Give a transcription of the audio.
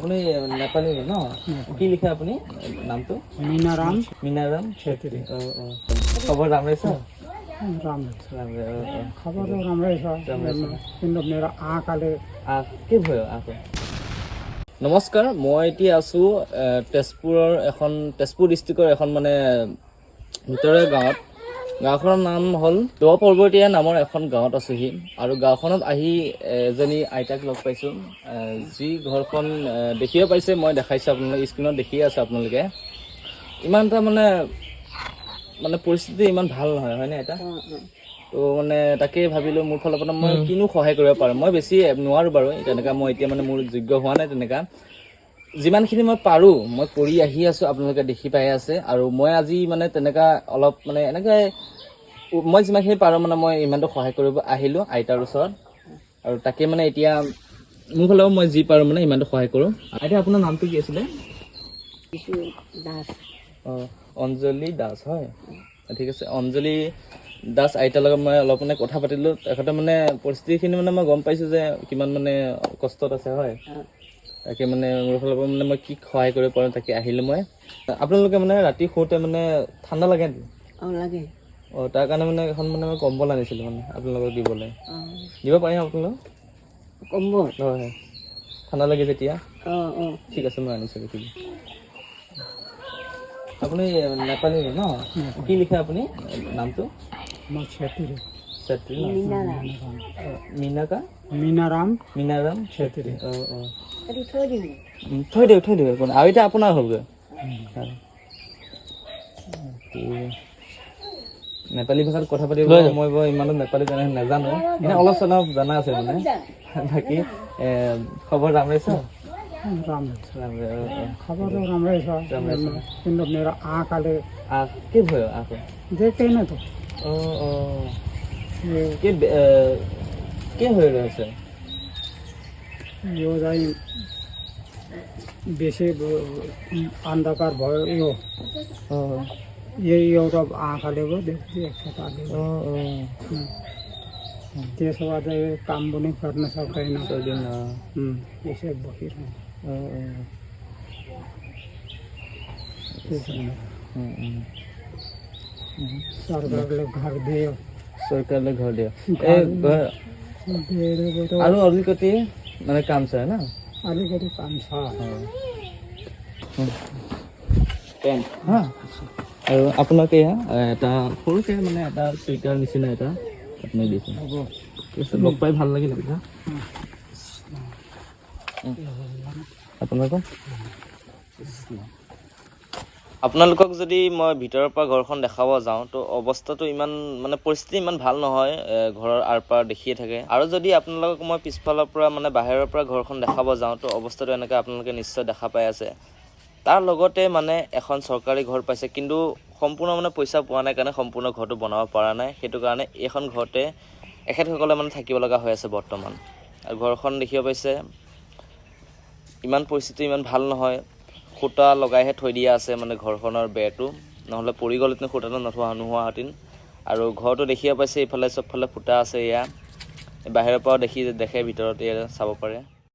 আপুনি নেপালী ন? কি লিখে আপুনি নামটো? मीनाराम छेत्री। खबर राम्रै छ? राम्रै। खबर त राम्रै छ কিন্তু मेरो आँखाले के भयो आँखा? নমস্কাৰ, মই এতিয়া আছোঁ তেজপুৰ ডিষ্ট্ৰিক্টৰ এখন মানে ভিতৰীয়া গাঁৱত। গাঁওখনৰ নাম হ'ল দ পৰ্বতীয়া নামৰ এখন গাঁৱত আছোঁহি আৰু গাঁওখনত আহি এজনী আইতাক লগ পাইছোঁ, যি ঘৰখন দেখিব পাইছে। মই দেখাইছোঁ আপোনালোকে, স্ক্ৰীণত দেখিয়ে আছে আপোনালোকে। ইমান এটা মানে পৰিস্থিতি ইমান ভাল নহয়, হয়নে আইতা? তো মানে তাকে ভাবিলোঁ মোৰ ফালৰ পৰা মই কিনো সহায় কৰিব পাৰোঁ। মই বেছি নোৱাৰোঁ বাৰু তেনেকুৱা, মই এতিয়া মানে মোৰ যোগ্য হোৱা নাই তেনেকুৱা। যিমানখিনি মই পাৰোঁ মই কৰি আহি আছোঁ, আপোনালোকে দেখি পাই আছে। আৰু মই আজি মানে তেনেকুৱা অলপ মানে এনেকৈ মই যিমানখিনি পাৰোঁ মানে মই ইমানটো সহায় কৰিব আহিলোঁ আইতাৰ ওচৰত। আৰু তাকে মানে এতিয়া মোৰ ফালেও মই যি পাৰোঁ মানে ইমানটো সহায় কৰোঁ। আইতা আপোনাৰ নামটো কি আছিলে? দাস। অঁ, অঞ্জলি দাস, হয়। ঠিক আছে, অঞ্জলি দাস আইতাৰ লগত মই অলপ মানে কথা পাতিলোঁ। তেখেতে মানে পৰিস্থিতিখিনি মানে মই গম পাইছোঁ যে কিমান মানে কষ্টত আছে, হয়। তাকে মানে মোৰ ফালৰ পৰা মানে মই কি সহায় কৰিব পাৰোঁ তাকে আহিলোঁ মই। আপোনালোকে মানে ৰাতি শুওঁতে মানে ঠাণ্ডা লাগে নেকি? লাগে। অঁ, তাৰ কাৰণে মানে এখন মানে মই কম্বল আনিছিলোঁ মানে আপোনালোকক দিবলৈ। দিব পাৰিম আপোনালোক? কম্বল? হয়, ঠাণ্ডা লাগে যেতিয়া। অঁ। ঠিক আছে, মই আনিছোঁ দেখিলোঁ। আপুনি নেপালী ন? কি লিখে আপুনি নামটো? মই छेत्री। छेत्री ন? मीनाराम छेत्री। অঁ। থৈ দিয়ক একো নাই। আৰু এতিয়া আপোনাৰ হ'লগৈ। নেপালী ভাষাত কথা পাতিব মই বাৰু ইমানো নেপালী নাজানো, মানে অলপ চলপ জানা আছে মানে। বাকী খবৰ राम्रै छ? राम्रै। खबर त राम्रै छ কিন্তু मेरो आँखाले के भयो आँखा? देख्दैन त। के भइरहेछ? यो चाहिँ बेसी अन्धकार भयो। यही एउटा आँखाले पो देख्छ पाले। त्यसो भए चाहिँ काम पनि गर्न सक्दैन। यसै बसिरहन्छ। सरकारले घर दियो। আৰু अलिकति মানে কাম छ हैन? अलिकति काम छ। আৰু আপোনাকে এটা সৰুকৈ মানে এটা চুইটাৰ নিচিনা এটা আপুনি দিছে। ঠিক আছে, লগ পাই ভাল লাগিল এতিয়া। আপোনালোকক যদি মই ভিতৰৰ পৰা ঘৰখন দেখাব যাওঁ তো অৱস্থাটো ইমান মানে পৰিস্থিতি ইমান ভাল নহয়। ঘৰৰ আৰ পাৰ দেখিয়ে থাকে। আৰু যদি আপোনালোকক মই পিছফালৰ পৰা মানে বাহিৰৰ পৰা ঘৰখন দেখাব যাওঁ তো অৱস্থাটো এনেকৈ আপোনালোকে নিশ্চয় দেখা পাই আছে। তাৰ লগতে মানে এখন চৰকাৰী ঘৰ পাইছে, কিন্তু সম্পূৰ্ণ মানে পইচা পোৱা নাই কাৰণে সম্পূৰ্ণ ঘৰটো বনাব পৰা নাই। সেইটো কাৰণে এইখন ঘৰতে এখেতসকলে মানে থাকিব লগা হৈ আছে বৰ্তমান। আৰু ঘৰখন দেখিব পাইছে ইমান পৰিস্থিতি ইমান ভাল নহয়। খুঁটা লগাইহে থৈ দিয়া আছে মানে ঘৰখনৰ বেৰটো, নহ'লে পৰি গ'লহেঁতেন খুঁটাটো নোহোৱাহেঁতেন। আৰু ঘৰটো দেখিব পাইছে এইফালে চবফালে ফুটা আছে। এয়া বাহিৰৰ পৰাও দেখে ভিতৰত এয়া চাব পাৰে।